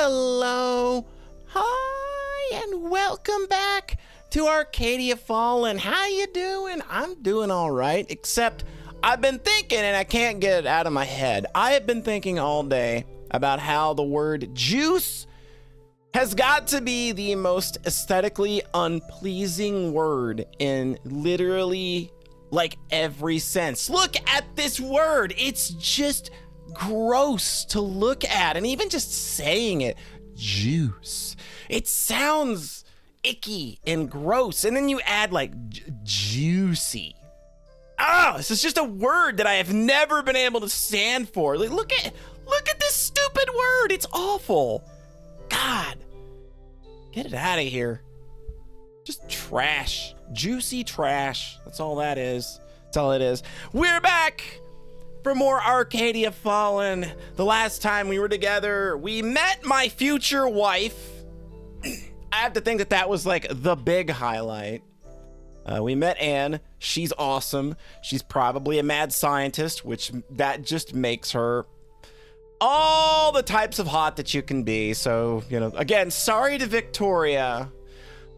Hello, hi, and welcome back to Arcadia Fallen. How you doing? I'm doing all right, except I've been thinking, and I can't get it out of my head. I have been thinking all day about how the word juice has got to be the most aesthetically unpleasing word in literally like every sense. Look at this word. It's just gross to look at, and even just saying it, juice, it sounds icky and gross. And then you add like juicy. This is just a word that I have never been able to stand for. Like, look at this stupid word. It's awful. God, get it out of here. Just trash. Juicy trash. That's all that is. That's all it is. We're back for more Arcadia Fallen. The last time we were together, we met my future wife. I have to think that was like the big highlight. We met Anne. She's awesome. She's probably a mad scientist, which that just makes her all the types of hot that you can be. So, you know, again, sorry to Victoria.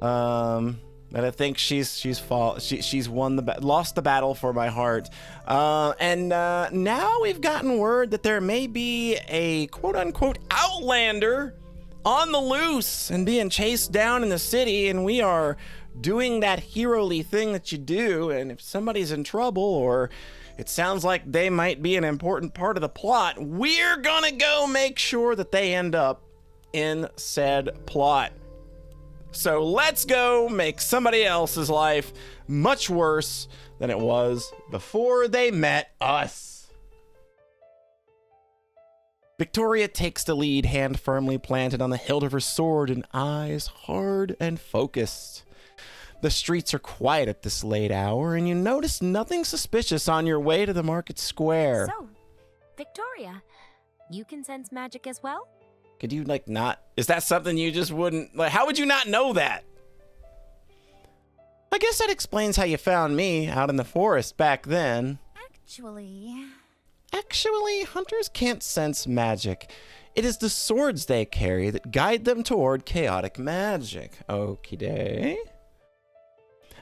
And I think she's lost the battle for my heart. And now we've gotten word that there may be a quote unquote Outlander on the loose and being chased down in the city, and we are doing that hero-y thing that you do. And if somebody's in trouble, or it sounds like they might be an important part of the plot, we're gonna go make sure that they end up in said plot. So let's go make somebody else's life much worse than it was before they met us. Victoria takes the lead, hand firmly planted on the hilt of her sword and eyes hard and focused. The streets are quiet at this late hour, and you notice nothing suspicious on your way to the market square. So, Victoria, you can sense magic as well? Could you, like, not? Is that something you just wouldn't, like, how would you not know that? I guess that explains how you found me out in the forest back then. Actually, hunters can't sense magic. It is the swords they carry that guide them toward chaotic magic. Okie-day.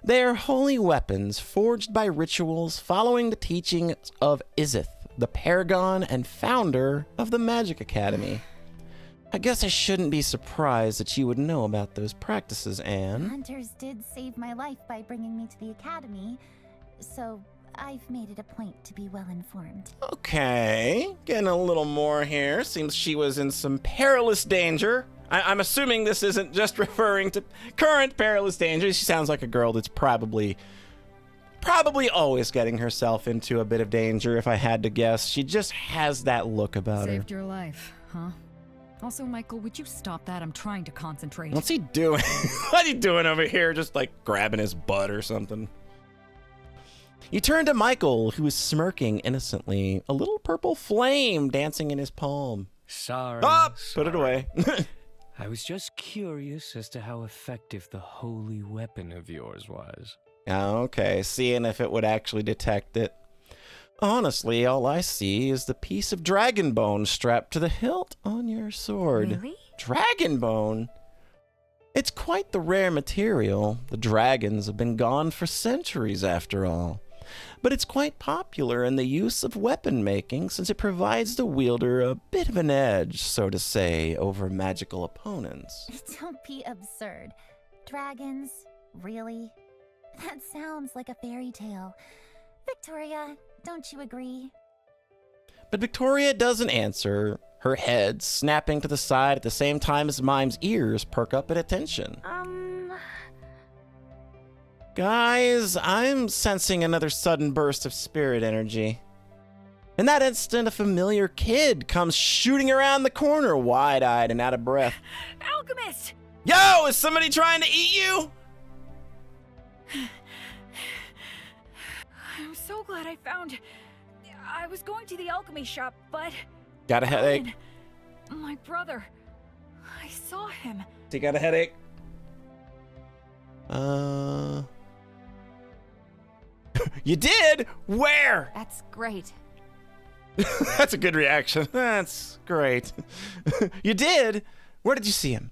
They are holy weapons forged by rituals following the teachings of Izith, the paragon and founder of the Magic Academy. I guess I shouldn't be surprised that you would know about those practices, Anne. Hunters did save my life by bringing me to the academy, so I've made it a point to be well informed. Okay, getting a little more here. Seems she was in some perilous danger. I'm assuming this isn't just referring to current perilous danger. She sounds like a girl that's probably always getting herself into a bit of danger, if I had to guess. She just has that look about her. Saved your life, huh? Also, Michael, would you stop that? I'm trying to concentrate. What's he doing? What are you doing over here? Just like grabbing his butt or something. You turn to Michael, who is smirking innocently, a little purple flame dancing in his palm. Sorry. Put it away. I was just curious as to how effective the holy weapon of yours was. Okay, seeing if it would actually detect it. Honestly, all I see is the piece of dragon bone strapped to the hilt on your sword. Really? Dragon bone? It's quite the rare material. The dragons have been gone for centuries, after all. But it's quite popular in the use of weapon making, since it provides the wielder a bit of an edge, so to say, over magical opponents. Don't be absurd. Dragons? Really? That sounds like a fairy tale. Victoria, don't you agree? But Victoria doesn't answer, her head snapping to the side at the same time as Mime's ears perk up at attention. Guys, I'm sensing another sudden burst of spirit energy. In that instant, a familiar kid comes shooting around the corner, wide-eyed and out of breath. Alchemist! Yo, is somebody trying to eat you? I'm so glad I found... I was going to the alchemy shop, but... Got a headache? My brother... I saw him. You got a headache? You did? Where? That's great. That's a good reaction. That's great. You did? Where did you see him?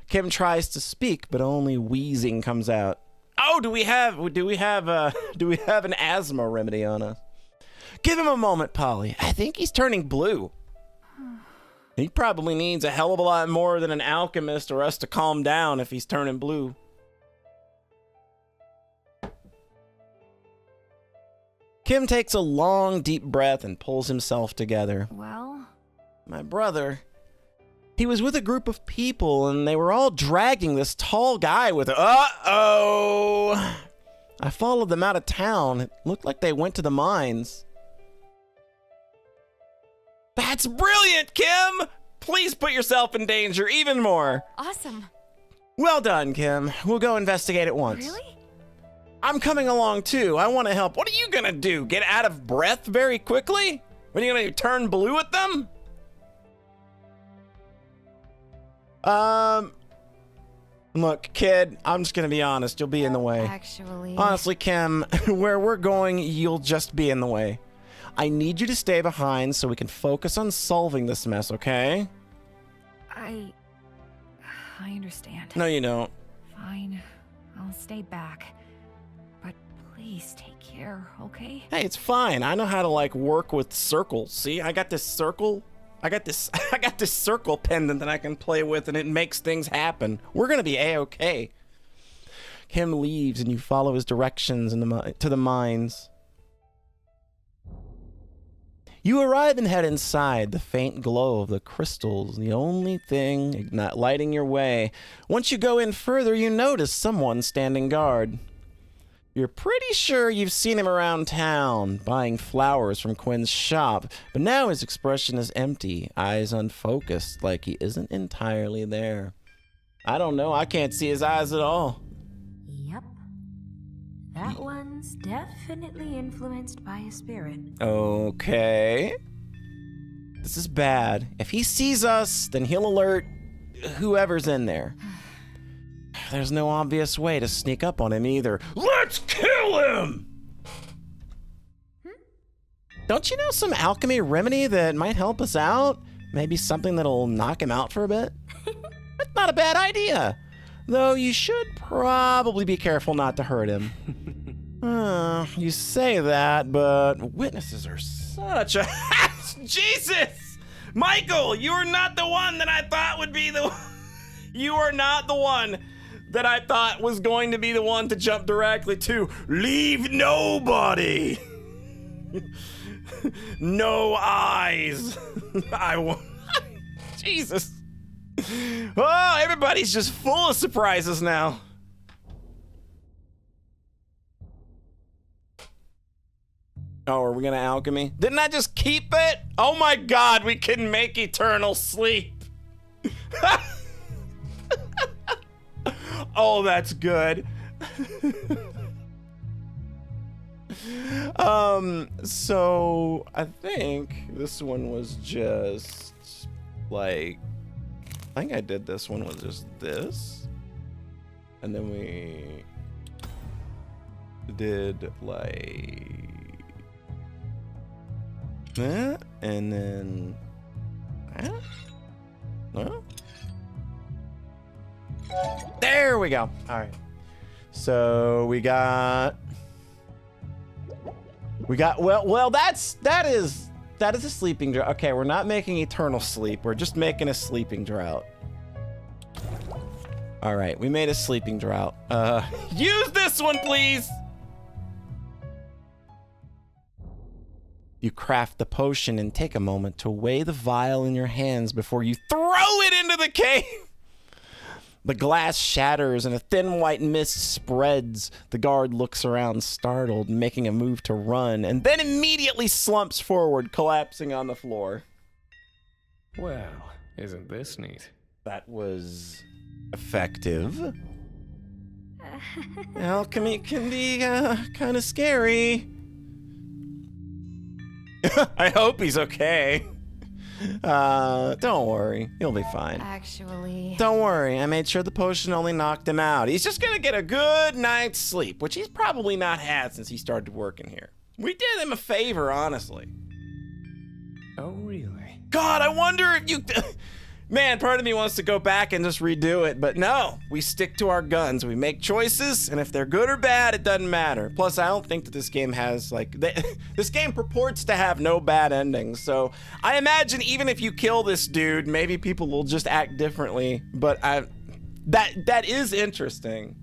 Kim tries to speak, but only wheezing comes out. Oh, do we have an asthma remedy on us? Give him a moment, Polly. I think he's turning blue. He probably needs a hell of a lot more than an alchemist or us to calm down if he's turning blue. Kim takes a long, deep breath and pulls himself together. Well? My brother, he was with a group of people and they were all dragging this tall guy with a... Uh-oh! I followed them out of town. It looked like they went to the mines. That's brilliant, Kim! Please put yourself in danger even more. Awesome. Well done, Kim. We'll go investigate at once. Really? I'm coming along too. I want to help. What are you gonna do? Get out of breath very quickly? Are you gonna turn blue at them? Look, kid, I'm just gonna be honest. You'll be in the way. Actually... Honestly, Kim, where we're going, you'll just be in the way. I need you to stay behind so we can focus on solving this mess, okay? I understand. No, you don't. Fine. I'll stay back. But please take care, okay? Hey, it's fine. I know how to, like, work with circles. See, I got this circle. I got this circle pendant that I can play with, and it makes things happen. We're gonna be A-okay. Kim leaves, and you follow his directions to the mines. You arrive and head inside. The faint glow of the crystals, the only thing lighting your way. Once you go in further, you notice someone standing guard. You're pretty sure you've seen him around town, buying flowers from Quinn's shop, but now his expression is empty, eyes unfocused, like he isn't entirely there. I don't know, I can't see his eyes at all. Yep. That one's definitely influenced by a spirit. Okay. This is bad. If he sees us, then he'll alert whoever's in there. There's no obvious way to sneak up on him either. Let's kill him! Don't you know some alchemy remedy that might help us out? Maybe something that'll knock him out for a bit? That's not a bad idea. Though you should probably be careful not to hurt him. You say that, but witnesses are such a... Jesus! Michael, you are not the one that I thought would be the... You are not the one that I thought was going to be the one to jump directly to. Leave nobody! No eyes. I won't... Jesus. Oh, everybody's just full of surprises now. Oh, are we gonna alchemy? Didn't I just keep it? Oh my God, we can make eternal sleep. Oh, that's good. So I think this one was just like, I think I did this one was just this. And then we did like that, and then that. Huh? There we go. All right. So we got well that is a sleeping drought. Okay, we're not making eternal sleep. We're just making a sleeping drought. All right, we made a sleeping drought. Use this one, please. You craft the potion and take a moment to weigh the vial in your hands before you throw it into the cave. The glass shatters and a thin white mist spreads. The guard looks around startled, making a move to run, and then immediately slumps forward, collapsing on the floor. Well, isn't this neat? That was effective. Alchemy can be kind of scary. I hope he's okay. Don't worry. He'll be fine. Actually... Don't worry. I made sure the potion only knocked him out. He's just gonna get a good night's sleep, which he's probably not had since he started working here. We did him a favor, honestly. Oh, really? God, I wonder if you... Man, part of me wants to go back and just redo it, but no, we stick to our guns. We make choices, and if they're good or bad, it doesn't matter. Plus, I don't think that this game has, like, this game purports to have no bad endings, so I imagine even if you kill this dude, maybe people will just act differently, but that is interesting.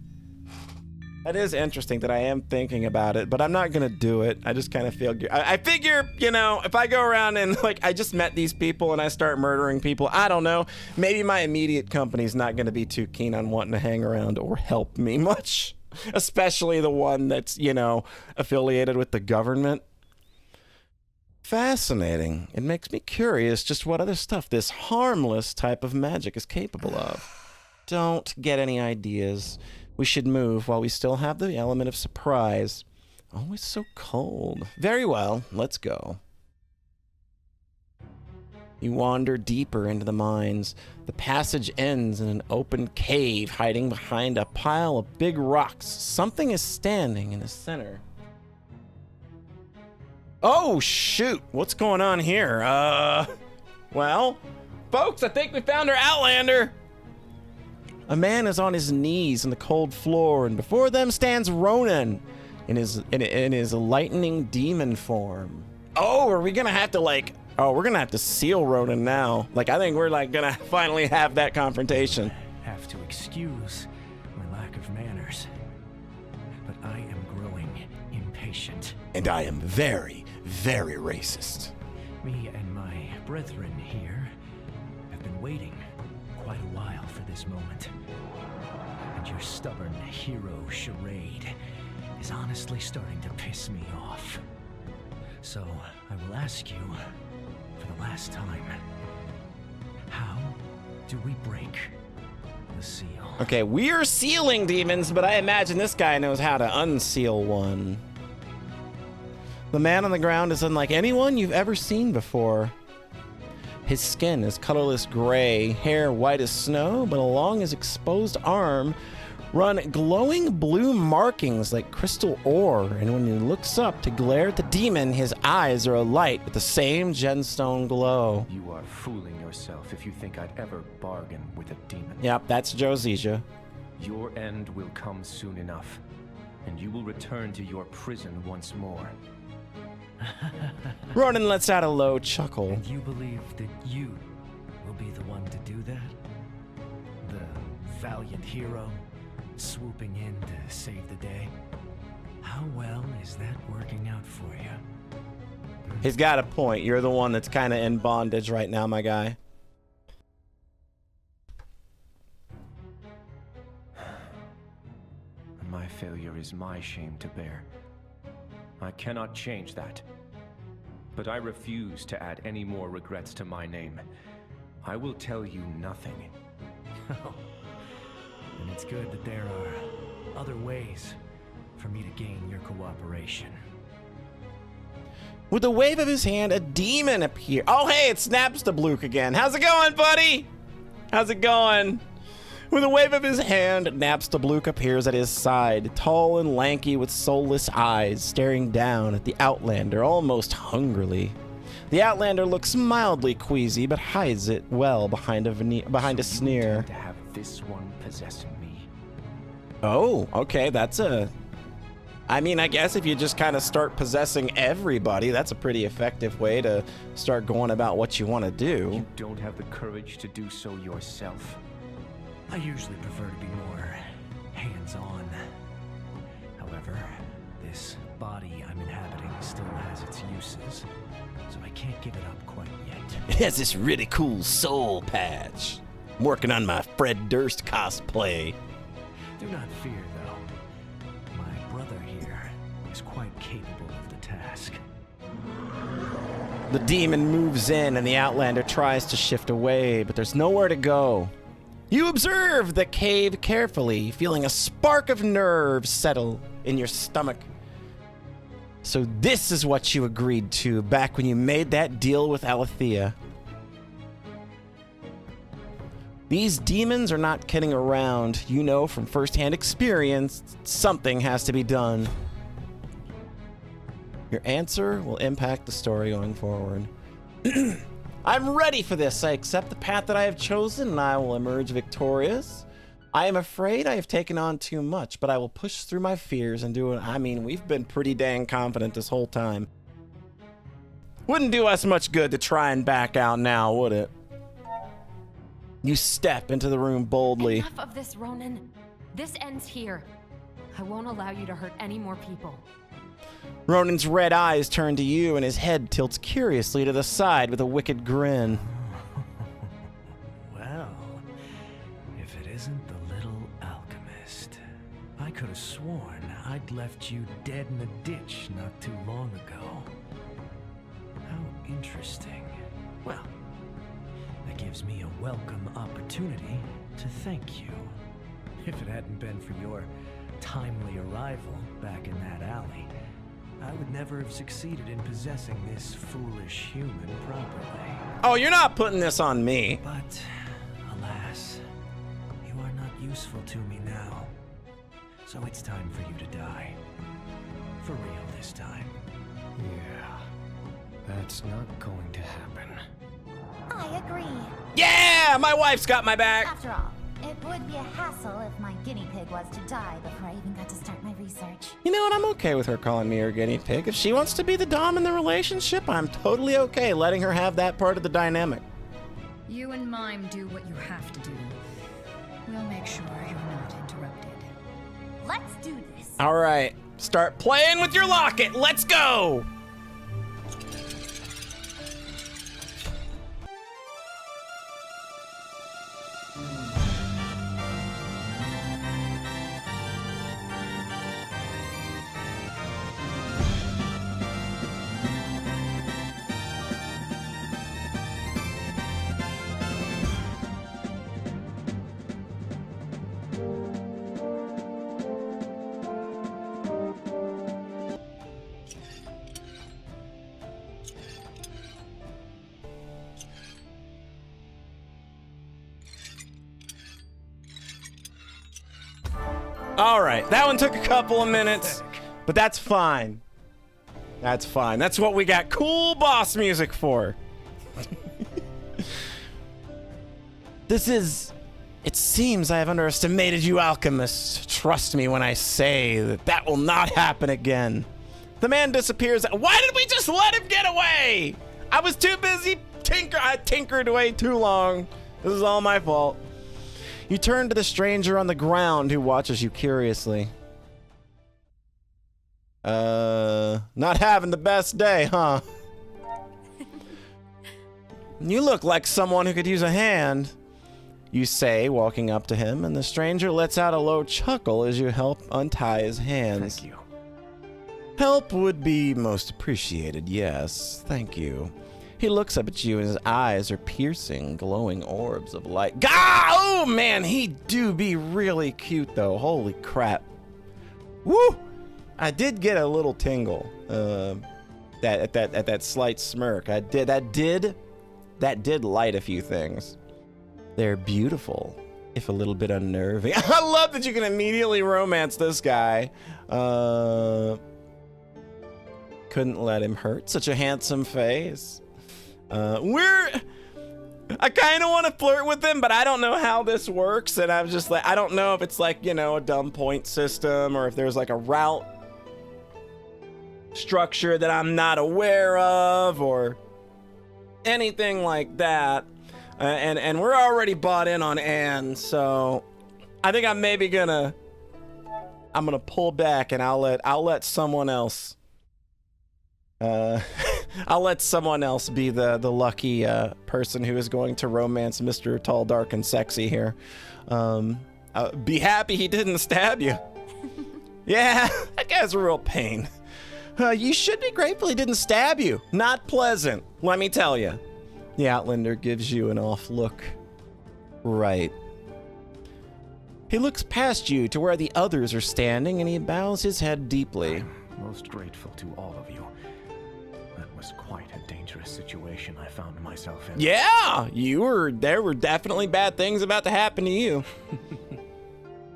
That is interesting that I am thinking about it, but I'm not gonna do it. I just kind of feel, I figure, you know, if I go around and like, I just met these people and I start murdering people, I don't know, maybe my immediate company's not gonna be too keen on wanting to hang around or help me much, especially the one that's, you know, affiliated with the government. Fascinating. It makes me curious just what other stuff this harmless type of magic is capable of. Don't get any ideas. We should move while we still have the element of surprise. Oh, it's so cold. Very well, let's go. You wander deeper into the mines. The passage ends in an open cave hiding behind a pile of big rocks. Something is standing in the center. Oh, shoot. What's going on here? Well, folks, I think we found our Outlander. A man is on his knees on the cold floor, and before them stands Ronan in his lightning demon form. Oh, are we gonna have to like? Oh, we're gonna have to seal Ronan now. Like, I think we're like gonna finally have that confrontation. Have to excuse my lack of manners, but I am growing impatient. And I am very, very racist. Me and my brethren here have been waiting quite a while for this moment. And your stubborn hero charade is honestly starting to piss me off. So I will ask you, for the last time, how do we break the seal? Okay, we're sealing demons, but I imagine this guy knows how to unseal one. The man on the ground is unlike anyone you've ever seen before. His skin is colorless gray, hair white as snow, but along his exposed arm run glowing blue markings like crystal ore, and when he looks up to glare at the demon, his eyes are alight with the same gemstone glow. You are fooling yourself if you think I'd ever bargain with a demon. Yep, that's Josija. Your end will come soon enough, and you will return to your prison once more. Ronan lets out a low chuckle. And you believe that you will be the one to do that? The valiant hero swooping in to save the day? How well is that working out for you? He's got a point. You're the one that's kind of in bondage right now, my guy. My failure is my shame to bear. I cannot change that. But I refuse to add any more regrets to my name. I will tell you nothing. And it's good that there are other ways for me to gain your cooperation. With a wave of his hand, a demon appears. Oh, hey, it snaps to Bluke again. How's it going, buddy? How's it going? With a wave of his hand, Napstabluke appears at his side, tall and lanky with soulless eyes, staring down at the Outlander almost hungrily. The Outlander looks mildly queasy, but hides it well behind a sneer. To have this one possessing me. Oh, okay, that's a... I mean, I guess if you just kind of start possessing everybody, that's a pretty effective way to start going about what you want to do. You don't have the courage to do so yourself. I usually prefer to be more hands-on. However, this body I'm inhabiting still has its uses, so I can't give it up quite yet. It has this really cool soul patch. I'm working on my Fred Durst cosplay. Do not fear, though. My brother here is quite capable of the task. The demon moves in and the Outlander tries to shift away, but there's nowhere to go. You observe the cave carefully, feeling a spark of nerve settle in your stomach. So this is what you agreed to back when you made that deal with Alethea. These demons are not kidding around. You know from firsthand experience, something has to be done. Your answer will impact the story going forward. I'm ready for this. I accept the path that I have chosen, and I will emerge victorious. I am afraid I have taken on too much, but I will push through my fears and do it. I mean, we've been pretty dang confident this whole time. Wouldn't do us much good to try and back out now, would it? You step into the room boldly. Enough of this, Ronan. This ends here. I won't allow you to hurt any more people. Ronan's red eyes turn to you, and his head tilts curiously to the side with a wicked grin. Well, if it isn't the little alchemist. I could have sworn I'd left you dead in a ditch not too long ago. How interesting. Well, that gives me a welcome opportunity to thank you. If it hadn't been for your timely arrival back in that alley, I would never have succeeded in possessing this foolish human properly. Oh, you're not putting this on me. But, alas, you are not useful to me now. So it's time for you to die. For real this time. Yeah, that's not going to happen. I agree. Yeah, my wife's got my back. After all, it would be a hassle if my guinea pig was to die before I even got to start my research. You know what? I'm okay with her calling me her guinea pig. If she wants to be the dom in the relationship, I'm totally okay letting her have that part of the dynamic. You and Mime do what you have to do. We'll make sure you're not interrupted. Let's do this. All right, start playing with your locket. Let's go. All right, that one took a couple of minutes, but that's fine. That's fine. That's what we got cool boss music for. This is... It seems I have underestimated you, alchemist. Trust me when I say that that will not happen again. The man disappears. Why did we just let him get away? I was too busy I tinkered away too long. This is all my fault. You turn to the stranger on the ground who watches you curiously. Not having the best day, huh? You look like someone who could use a hand, you say, walking up to him, and the stranger lets out a low chuckle as you help untie his hands. Thank you. Help would be most appreciated, yes. Thank you. He looks up at you and his eyes are piercing, glowing orbs of light. Gah! Oh man, he do be really cute though. Holy crap. Woo! I did get a little tingle. At that slight smirk. That did light a few things. They're beautiful, if a little bit unnerving. I love that you can immediately romance this guy. Couldn't let him hurt. Such a handsome face. I kind of want to flirt with him, but I don't know how this works, and I'm just like, I don't know if it's like, you know, a dumb point system, or if there's like a route structure that I'm not aware of, or anything like that. And we're already bought in on Anne, so I think I'm maybe gonna pull back, and I'll let someone else. I'll let someone else be the lucky person who is going to romance Mr. Tall, Dark, and Sexy here. Be happy he didn't stab you. Yeah, that guy's a real pain. You should be grateful he didn't stab you. Not pleasant, let me tell you. The Outlander gives you an off look. Right. He looks past you to where the others are standing, and he bows his head deeply. I'm most grateful to all of you. That was quite a dangerous situation I found myself in. Yeah, there were definitely bad things about to happen to you.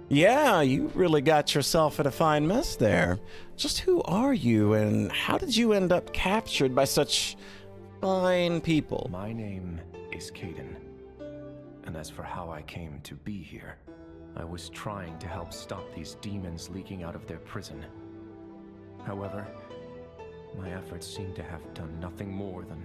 Yeah, you really got yourself in a fine mess there. Just who are you, and how did you end up captured by such fine people. My name is Caden. And as for how I came to be here, I was trying to help stop these demons leaking out of their prison. However, my efforts seem to have done nothing more than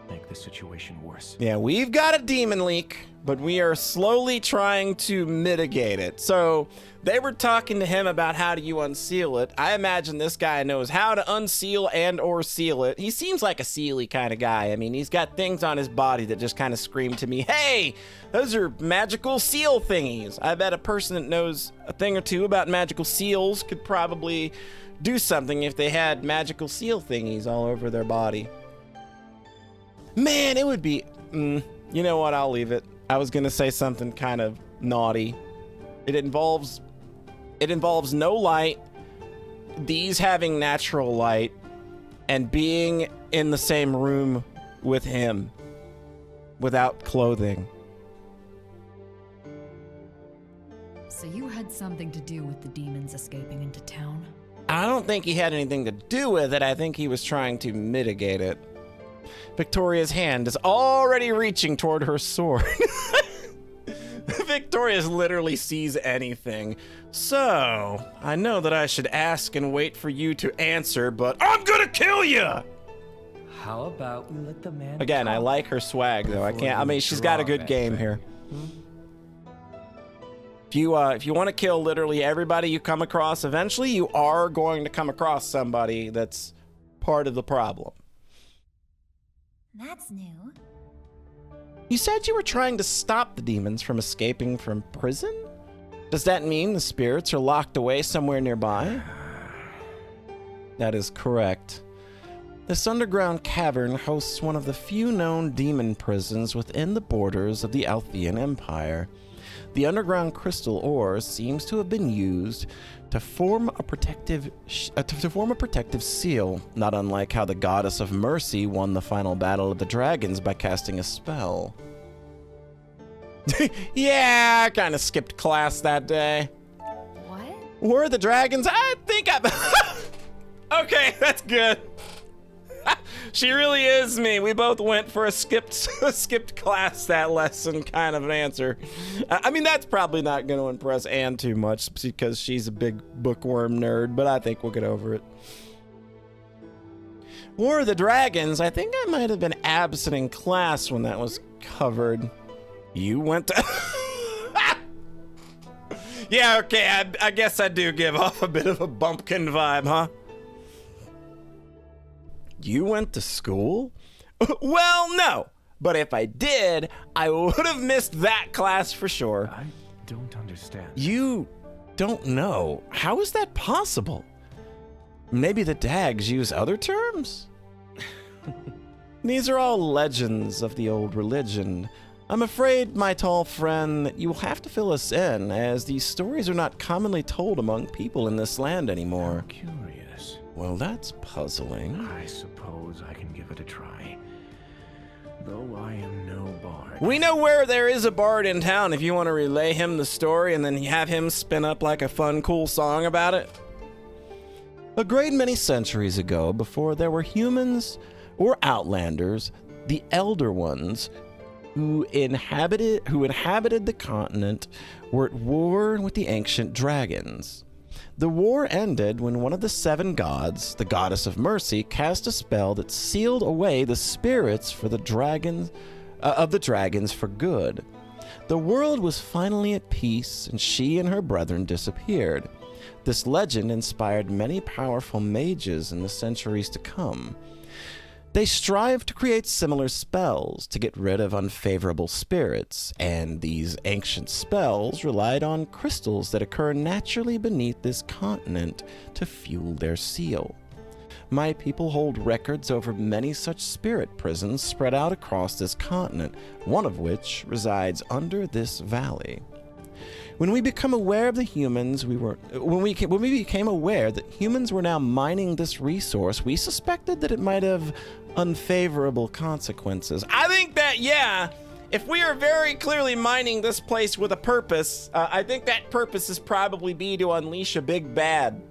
make the situation worse. Yeah, we've got a demon leak, but we are slowly trying to mitigate it. So they were talking to him about how do you unseal it. I imagine this guy knows how to unseal and or seal it. He seems like a sealy kind of guy. I mean, he's got things on his body that just kind of scream to me, hey, those are magical seal thingies. I bet a person that knows a thing or two about magical seals could probably do something if they had magical seal thingies all over their body. Man, it would be, you know what, I'll leave it. I was gonna say something kind of naughty. It involves no light, these having natural light, and being in the same room with him without clothing. So you had something to do with the demons escaping into town? I don't think he had anything to do with it. I think he was trying to mitigate it. Victoria's hand is already reaching toward her sword. Victoria literally sees anything. So, I know that I should ask and wait for you to answer, but I'm gonna kill you! How about we let the man Again, I talk like her swag, though. I mean, she's got a good game here. If you want to kill literally everybody you come across, eventually you are going to come across somebody that's part of the problem. That's new. You said you were trying to stop the demons from escaping from prison? Does that mean the spirits are locked away somewhere nearby? That is correct. This underground cavern hosts one of the few known demon prisons within the borders of the Althean Empire. The underground crystal ore seems to have been used to form a protective seal, not unlike how the goddess of mercy won the final battle of the dragons by casting a spell. Yeah, I kind of skipped class that day. What? Were the dragons? I think Okay, that's good. She really is me. We both went for a skipped class that lesson kind of an answer. I mean, that's probably not going to impress Anne too much because she's a big bookworm nerd, but I think we'll get over it. War of the Dragons, I think I might have been absent in class when that was covered. You went to... Yeah, okay, I guess I do give off a bit of a bumpkin vibe, huh? You went to school? Well, no. But if I did, I would have missed that class for sure. I don't understand. You don't know? How is that possible? Maybe the Dags use other terms? These are all legends of the old religion. I'm afraid, my tall friend, that you will have to fill us in, as these stories are not commonly told among people in this land anymore. I'm curious. Well, that's puzzling. I suppose I can give it a try. Though I am no bard. We know where there is a bard in town if you want to relay him the story and then have him spin up like a fun, cool song about it. A great many centuries ago, before there were humans or Outlanders, the Elder Ones who inhabited the continent were at war with the ancient dragons. The war ended when one of the seven gods, the goddess of mercy, cast a spell that sealed away the spirits for the dragons of the dragons for good. The world was finally at peace, and she and her brethren disappeared. This legend inspired many powerful mages in the centuries to come. They strived to create similar spells to get rid of unfavorable spirits, and these ancient spells relied on crystals that occur naturally beneath this continent to fuel their seal. My people hold records over many such spirit prisons spread out across this continent, one of which resides under this valley. When we became aware of the humans, when we became aware that humans were now mining this resource, we suspected that it might have unfavorable consequences. I think that, yeah, if we are very clearly mining this place with a purpose, I think that purpose is probably be to unleash a big bad.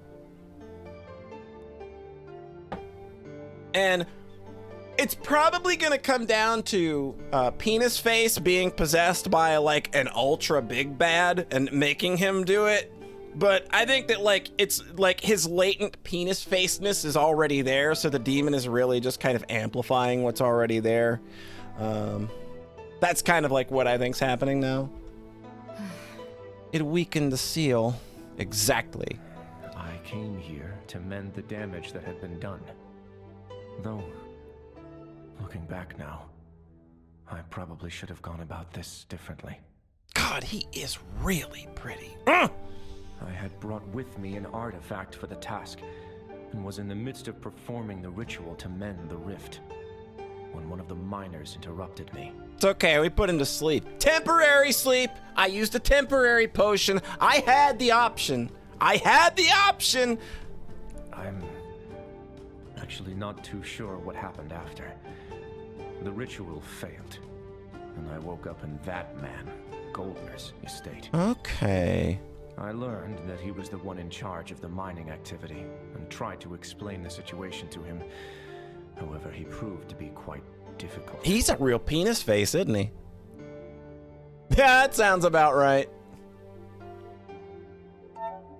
And It's probably gonna come down to Penis Face being possessed by like an ultra big bad and making him do it. But I think that like it's like his latent penis faceness is already there, so the demon is really just kind of amplifying what's already there. That's kind of like what I think's happening now. It weakened the seal. Exactly. I came here to mend the damage that had been done. Though, looking back now, I probably should have gone about this differently. God, he is really pretty. I had brought with me an artifact for the task, and was in the midst of performing the ritual to mend the rift, when one of the miners interrupted me. It's okay, we put him to sleep. Temporary sleep! I used a temporary potion. I had the option. I'm actually not too sure what happened after. The ritual failed, and I woke up in that man, Goldner's estate. Okay. I learned that he was the one in charge of the mining activity, and tried to explain the situation to him. However, he proved to be quite difficult. He's a real penis face, isn't he? Yeah, that sounds about right.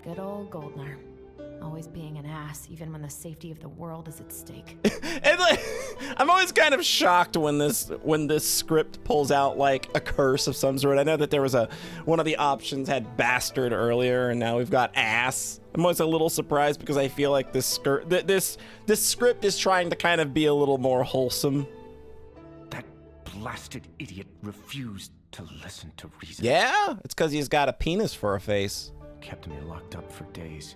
Good old Goldner. Always being an ass, even when the safety of the world is at stake. And like, I'm always kind of shocked when this script pulls out like a curse of some sort. I know that there was one of the options had bastard earlier, and now we've got ass. I'm always a little surprised because I feel like this script is trying to kind of be a little more wholesome. That blasted idiot refused to listen to reason. Yeah, it's because he's got a penis for a face. Kept me locked up for days.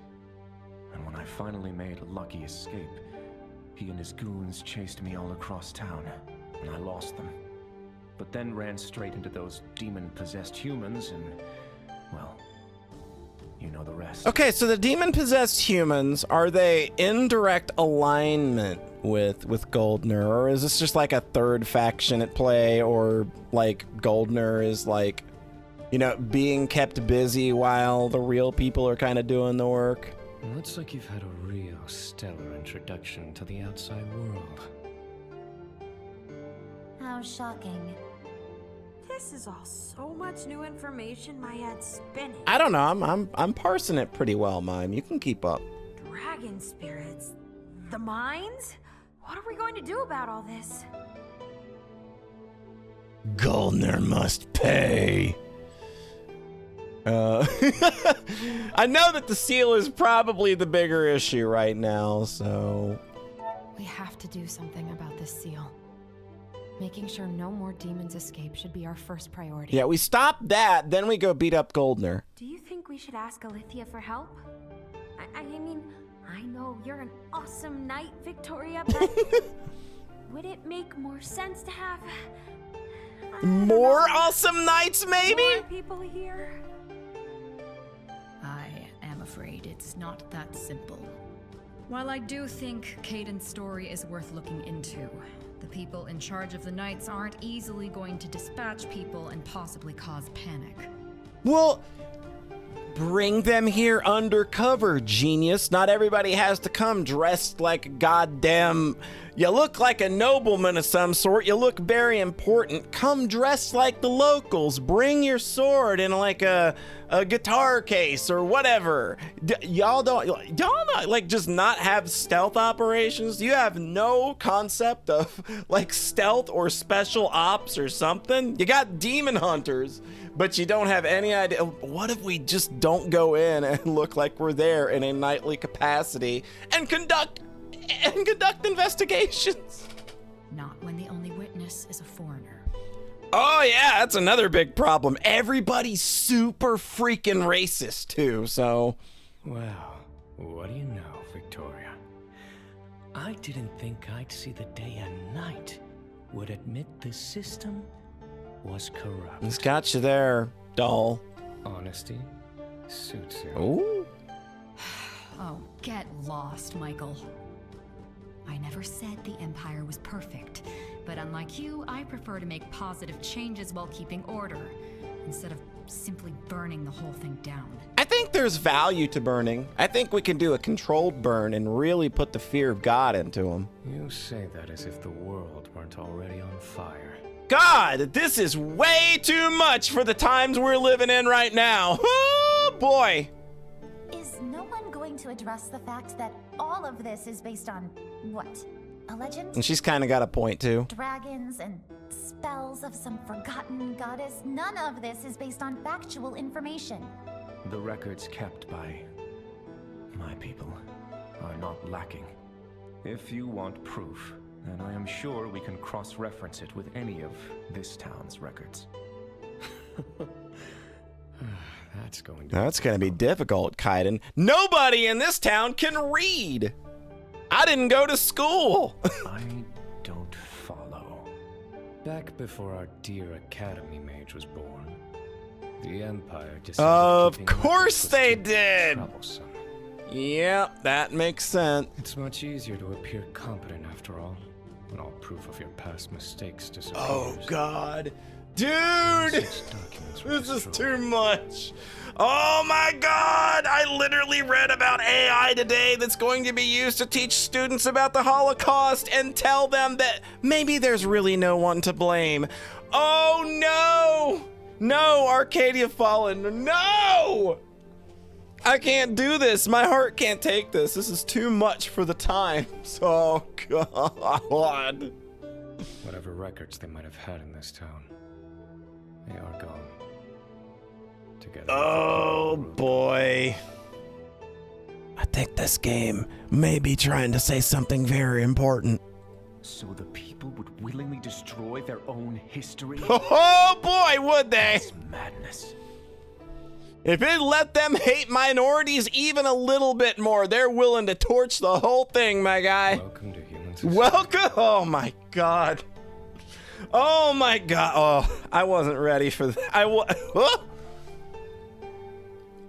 And when I finally made a lucky escape, he and his goons chased me all across town, and I lost them. But then ran straight into those demon-possessed humans, and, well, you know the rest. Okay, so the demon-possessed humans, are they in direct alignment with Goldner, or is this just like a third faction at play, or like Goldner is like, you know, being kept busy while the real people are kind of doing the work? Looks like you've had a real stellar introduction to the outside world. How shocking. This is all so much new information, my head's spinning. I don't know, I'm parsing it pretty well, Mime. You can keep up. Dragon spirits? The mines? What are we going to do about all this? Goldner must pay. I know that the seal is probably the bigger issue right now, so... We have to do something about this seal. Making sure no more demons escape should be our first priority. Yeah, we stop that, then we go beat up Goldner. Do you think we should ask Alithia for help? I mean, I know you're an awesome knight, Victoria, but would it make more sense to have... More awesome knights, maybe? More people here? I am afraid it's not that simple. While I do think Caden's story is worth looking into, the people in charge of the Knights aren't easily going to dispatch people and possibly cause panic. Well, bring them here undercover, genius. Not everybody has to come dressed like a goddamn... You look like a nobleman of some sort. You look very important. Come dressed like the locals. Bring your sword in like a guitar case or whatever. Y'all not like just not have stealth operations? You have no concept of like stealth or special ops or something? You got demon hunters, but you don't have any idea. What if we just don't go in and look like we're there in a knightly capacity and conduct investigations? Not when the only witness is a foreigner. Oh yeah, that's another big problem. Everybody's super freaking racist too, so... Well, what do you know, Victoria? I didn't think I'd see the day a knight would admit the system was corrupt. It's got you there, doll. Honesty suits you. Ooh. Oh, get lost, Michael. I never said the Empire was perfect, but unlike you, I prefer to make positive changes while keeping order. instead of simply burning the whole thing down. I think there's value to burning. I think we can do a controlled burn and really put the fear of God into them. You say that as if the world weren't already on fire. God, this is way too much for the times we're living in right now. Oh, boy. Is no one going to address the fact that all of this is based on what? A legend? And she's kind of got a point, too. Dragons and spells of some forgotten goddess? None of this is based on factual information. The records kept by my people are not lacking. If you want proof, then I am sure we can cross-reference it with any of this town's records. That's going to be difficult, Kaiden. Nobody in this town can read. I didn't go to school. I don't follow. Back before our dear Academy mage was born, the Empire decided of course they did. Troublesome. Yep, that makes sense. It's much easier to appear competent after all, when all proof of your past mistakes disappears. Oh, God. Dude! This is too much. Oh, my God! I literally read about AI today that's going to be used to teach students about the Holocaust and tell them that maybe there's really no one to blame. Oh, no! No, Arcadia Fallen, no! I can't do this. My heart can't take this. This is too much for the times. Oh, God. Whatever records they might have had in this town, they are gone. Together. Oh, boy. I think this game may be trying to say something very important. So the people would willingly destroy their own history? Oh, boy, would they? That's madness. If it let them hate minorities even a little bit more, they're willing to torch the whole thing, my guy. Welcome to human society. Welcome? Oh, my God. Oh, my God. Oh, I wasn't ready for that.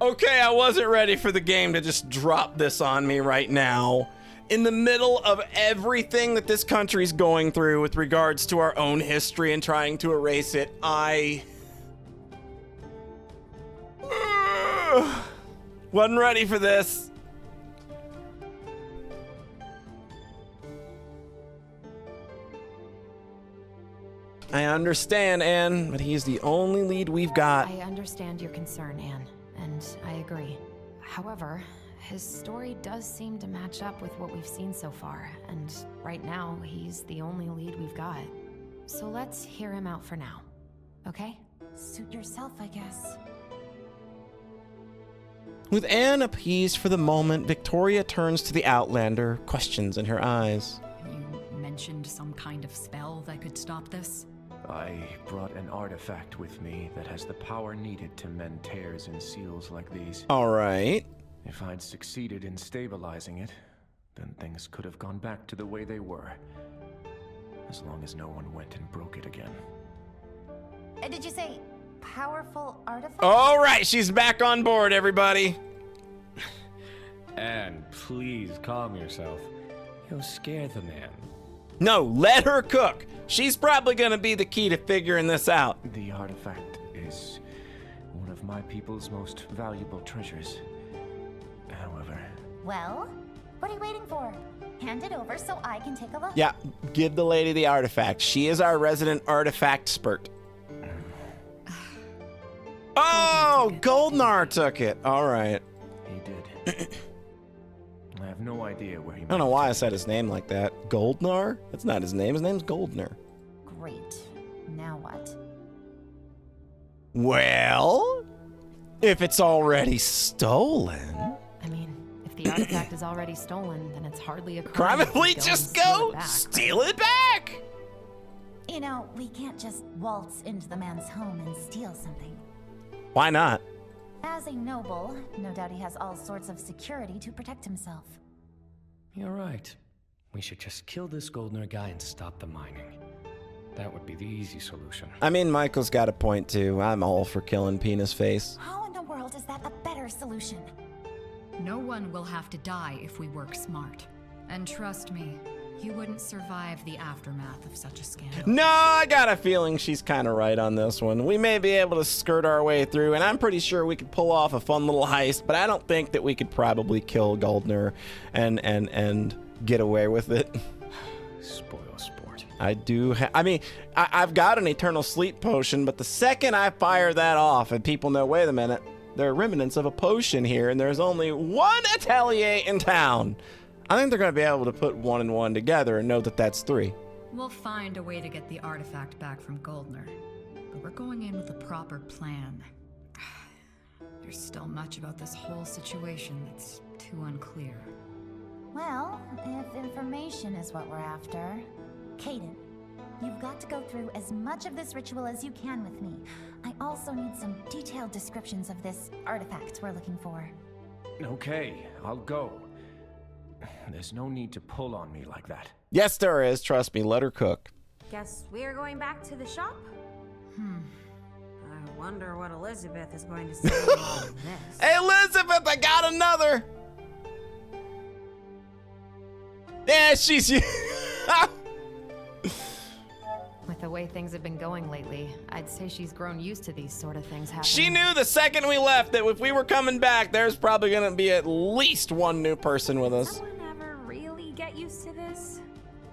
Okay, I wasn't ready for the game to just drop this on me right now. In the middle of everything that this country's going through with regards to our own history and trying to erase it, I wasn't ready for this. I understand, Anne, but he's the only lead we've got. I understand your concern, Anne, and I agree. However, his story does seem to match up with what we've seen so far, and right now, he's the only lead we've got. So let's hear him out for now, okay? Suit yourself, I guess. With Anne appeased for the moment, Victoria turns to the Outlander, questions in her eyes. You mentioned some kind of spell that could stop this? I brought an artifact with me that has the power needed to mend tears in seals like these. All right. If I'd succeeded in stabilizing it, then things could have gone back to the way they were. As long as no one went and broke it again. Did you say powerful artifact? All right, she's back on board, everybody. Anne, please calm yourself. You'll scare the man. No, let her cook. She's probably going to be the key to figuring this out. The artifact is one of my people's most valuable treasures. However... Well, what are you waiting for? Hand it over so I can take a look. Yeah, give the lady the artifact. She is our resident artifact expert. Oh, Goldnar took it. All right. He did. I have no idea where he... I don't know why I said his name like that. Goldnar? That's not his name. His name's Goldnar. Great. Now what? Well, if it's already stolen... I mean, if the artifact is already stolen, then it's hardly a crime. Crime if we just go steal it back! You know, we can't just waltz into the man's home and steal something. Why not? As a noble, no doubt he has all sorts of security to protect himself. You're right. We should just kill this Goldner guy and stop the mining. That would be the easy solution. I mean, Michael's got a point, too. I'm all for killing Penis Face. How in the world is that a better solution? No one will have to die if we work smart. And trust me, You wouldn't survive the aftermath of such a scandal. No, I got a feeling she's kind of right on this one. We may be able to skirt our way through, and I'm pretty sure we could pull off a fun little heist, but I don't think that we could probably kill Goldner and get away with it. Spoil sport. I do. I've got an eternal sleep potion, but the second I fire that off, and people know, wait a minute, there are remnants of a potion here, and there's only one atelier in town. I think they're going to be able to put 1 and 1 together and know that that's 3. We'll find a way to get the artifact back from Goldner, but we're going in with a proper plan. There's still much about this whole situation that's too unclear. Well, if information is what we're after... Caden, you've got to go through as much of this ritual as you can with me. I also need some detailed descriptions of this artifact we're looking for. Okay, I'll go. There's no need to pull on me like that. Yes, there is. Trust me. Let her cook. Guess we're going back to the shop? I wonder what Elizabeth is going to say about all of this. Hey, Elizabeth, I got another. Yeah, she's... With the way things have been going lately, I'd say she's grown used to these sort of things happening. She knew the second we left that if we were coming back, there's probably going to be at least one new person with us. Someone ever really get used to this?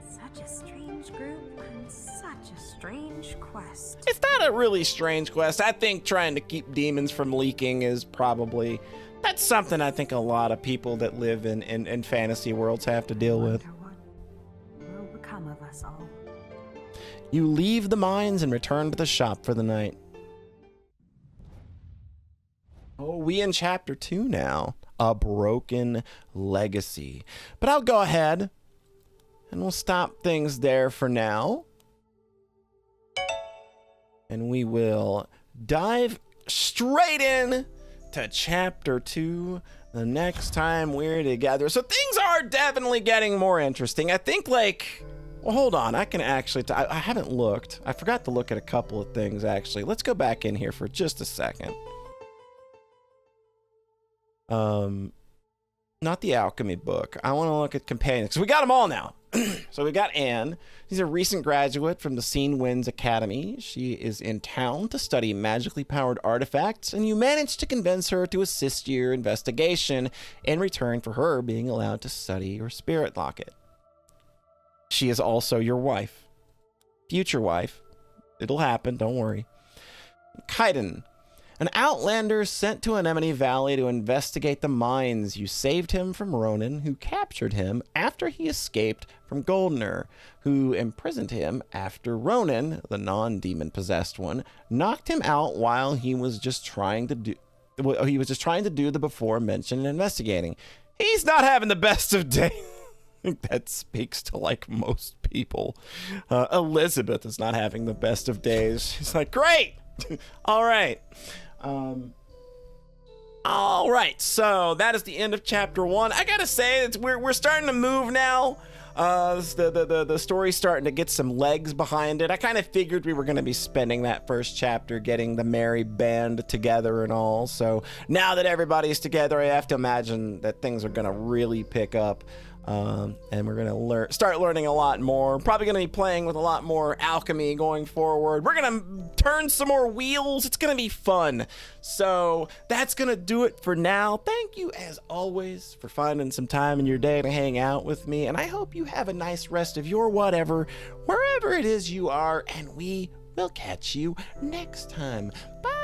Such a strange group and such a strange quest. It's not a really strange quest. I think trying to keep demons from leaking is probably... That's something I think a lot of people that live in fantasy worlds have to deal with. What will become of us all? You leave the mines and return to the shop for the night. Oh, we in chapter 2 now. A broken legacy. But I'll go ahead and we'll stop things there for now. And we will dive straight in to chapter 2 the next time we're together. So things are definitely getting more interesting. I think, like... Well, hold on. I can actually... I haven't looked. I forgot to look at a couple of things, actually. Let's go back in here for just a second. Not the alchemy book. I want to look at companions. So we got them all now. So we got Anne. She's a recent graduate from the Scene Winds Academy. She is in town to study magically powered artifacts, and you managed to convince her to assist your investigation in return for her being allowed to study your spirit locket. She is also your wife. Future wife. It'll happen, don't worry. Kaiden, an Outlander sent to Anemone Valley to investigate the mines. You saved him from Ronan, who captured him after he escaped from Goldner, who imprisoned him after Ronan, the non-demon possessed one, knocked him out while he was just trying to do the before mentioned investigating. He's not having the best of days. I think that speaks to, like, most people. Elizabeth is not having the best of days. She's like, great. All right. All right. So that is the end of chapter 1. I gotta say, we're starting to move now. The story's starting to get some legs behind it. I kind of figured we were going to be spending that first chapter getting the merry band together and all. So now that everybody's together, I have to imagine that things are going to really pick up. And we're going to start learning a lot more. Probably going to be playing with a lot more alchemy going forward. We're going to turn some more wheels. It's going to be fun. So that's going to do it for now. Thank you, as always, for finding some time in your day to hang out with me. And I hope you have a nice rest of your whatever, wherever it is you are. And we will catch you next time. Bye.